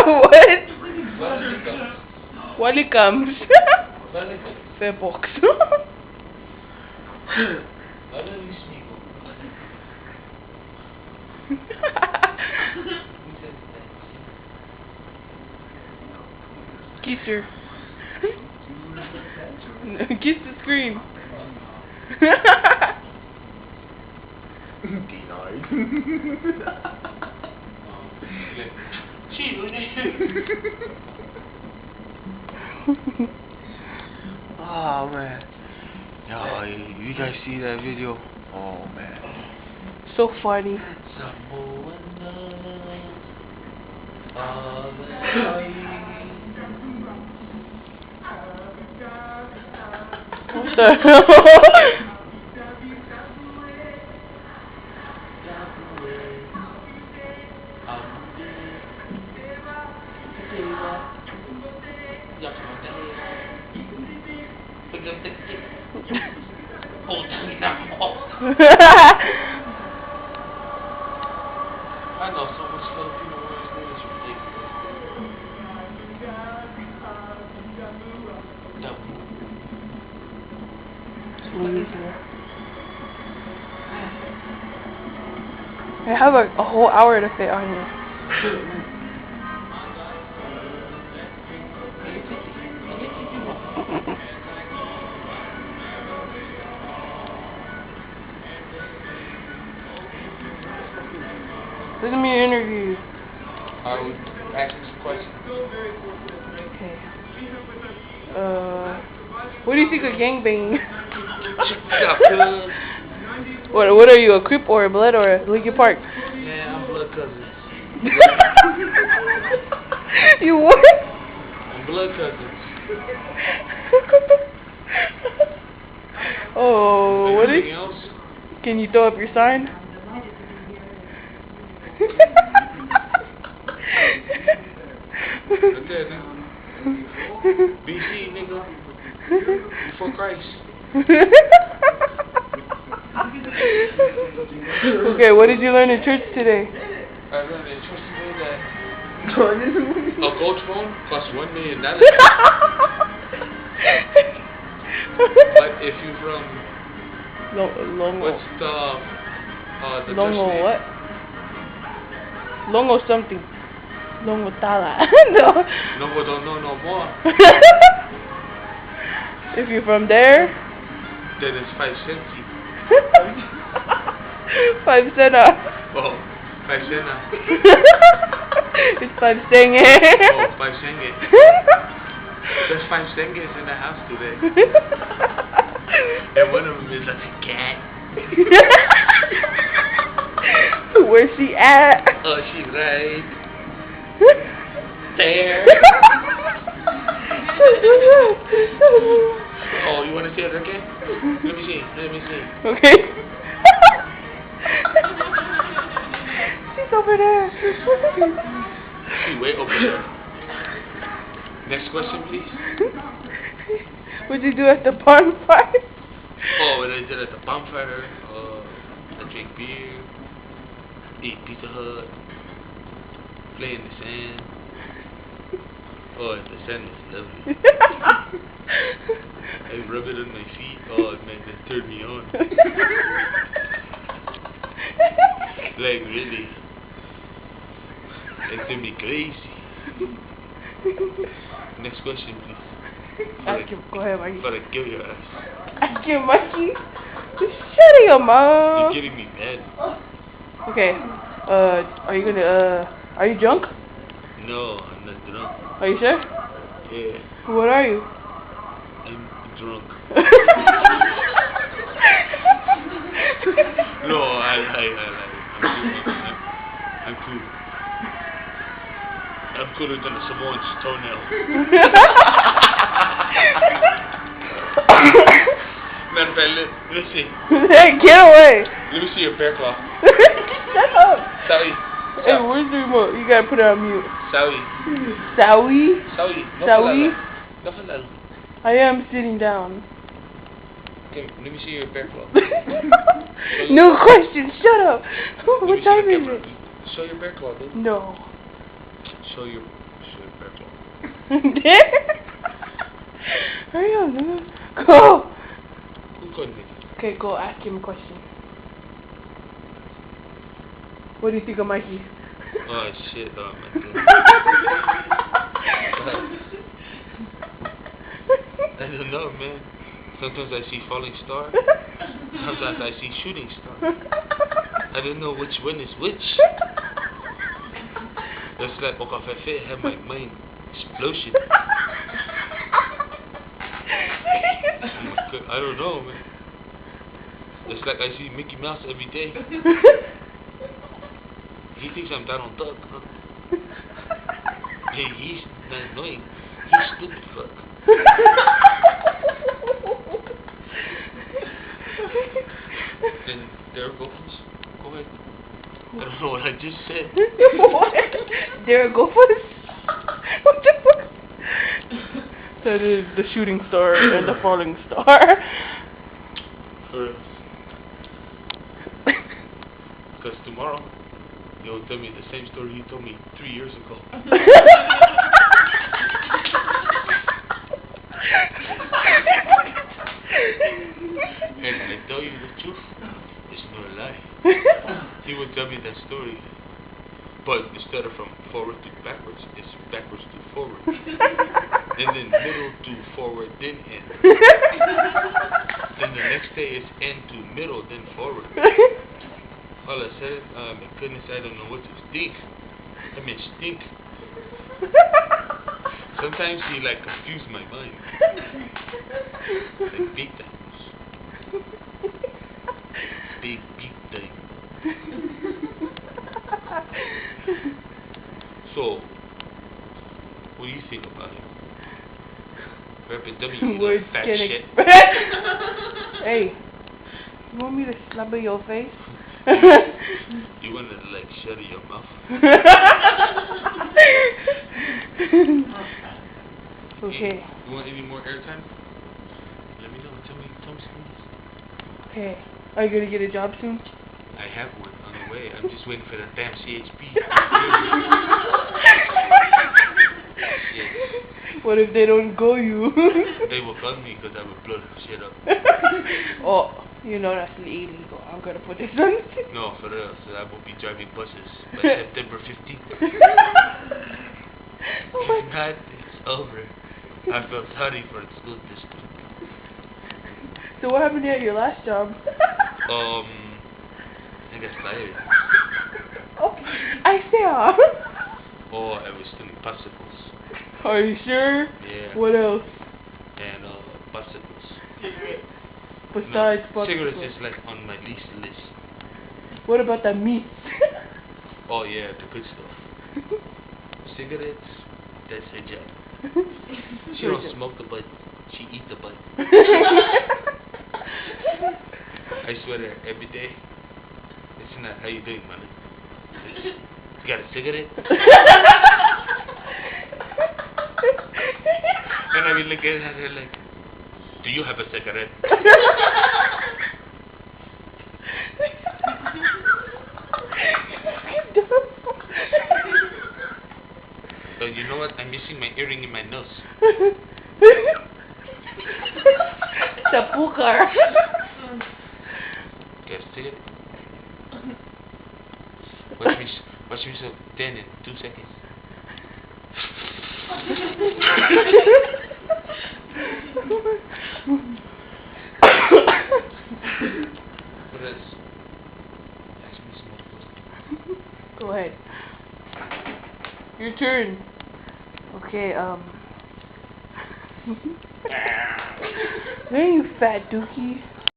What? Wally comes. Fair box. Kiss her. Kiss the screen. Denied. Oh man. Yo, you guys see that video? Oh man. So funny. What the hell? I know so much Filipino words, man, it's ridiculous. I have like a whole hour to fit on you. This is me interview. I would ask some questions. Okay. What do you think of gangbanging? What are you, a Crip or a Blood or a Linkin Park? Yeah, I'm blood cousins. You what? I'm blood cousins. Oh, what is? Anything else? Can you throw up your sign? Okay, nigga. BC, nigga. Before Christ. Okay, what did you learn in church today? I learned in church today that a gold phone costs $1 million. But if you're from Longo. what's the Longo Dutch name? what? Longo something. Longo Tala. No. No, we don't know no more. If you're from there, Then it's 5 cents. 5 cents. Oh, 5 cents. It's 5 cents. Oh, 5 cents. There's 5 cents in the house today. And one of them is like a cat. Where's she at? Oh, she's right there. Oh, you want to see it again? Let me see. Okay. She's over there. She's way over there. Next question, please. What'd you do at the bonfire? Oh, what I did at the bonfire. I drink beer, eat Pizza Hut, play in the sand. Oh, the sand was lovely. I rub it on my feet. Oh man, that turned me on. Like really. It did me crazy. Next question, please. Ask him. Go ahead, Mikey. But I kill your ass. Ask him, Mikey. Shut your mom. You're getting me mad. Okay. Are you drunk? No, I'm not drunk. Are you sure? Yeah, What are you? I'm drunk. No, I'm cool. I'm cooler than a Samoan's toenail. Matter of fact, let's see. Hey, get away! Let me see your bear claw. Shut up! Sorry. Hey, where's the remote? You gotta put it on mute. Sorry. Sawi? Sawi? No falalo. I am sitting down. Okay, let me see your bear claw. No question, shut up! What time is it? Show your bear claw, dude. No. Show your Purple. Hurry up, nigga. Go! Who couldn't make it? Okay, go ask him a question. What do you think of Mikey? Oh shit, oh my god. I don't know, man. Sometimes I see falling star. Sometimes I see shooting star. I don't know which one is which. It's like I have my mind explosion. Oh my god, I don't know, man. It's like I see Mickey Mouse every day. He thinks I'm Donald Duck, huh? Hey, he's not annoying. He's stupid fuck. And there goes. Go ahead. I don't know what I just said. What? There goes. What the fuck? That is the shooting star and the falling star. Because tomorrow, he'll tell me the same story he told me 3 years ago. And I tell you the truth, it's no lie. He would tell me that story, but instead of from forward to backwards, it's backwards to forward. And then middle to forward, then end. Then the next day is end to middle, then forward. All I said, my goodness, I don't know what to think. I mean, stink. Sometimes he like confuse my mind. Like big times. Big time. So, what do you think about him? Rapid W, you Words fat can shit. express. Hey, you want me to slap in your face? You want to like shut your mouth? Okay. You want any more airtime? Let me know. Tell me something. Okay. Are you gonna get a job soon? I have one on the way. I'm just waiting for the damn CHP. Shit. What if they don't go you? They will gun me because I will blow the shit up. Oh, you know that's illegal. I'm gonna put this on. No, for real. So I will be driving buses by September 15th. If not, it's over. I feel sorry for the school district. So what happened at your last job? I got fired. Oh, I saw. Oh, I was stealing popsicles. Are you sure? Yeah. What else? And popsicles. Besides no, cigarettes popsicles. is like on my least list. What about the meat? Oh yeah, the good stuff. Cigarettes, that's her job. She don't smoke the butt, she eat the butt. I swear to her, every day, it's not how you doing, man. You got a cigarette? And I be looking at her like, do you have a cigarette? So you know what? I'm missing my earring in my nose. The pukar. Got a cigarette? Watch me so 10 in 2 seconds. What else? Ask me some more questions. Go ahead. Your turn. Okay, Hey, you fat dookie.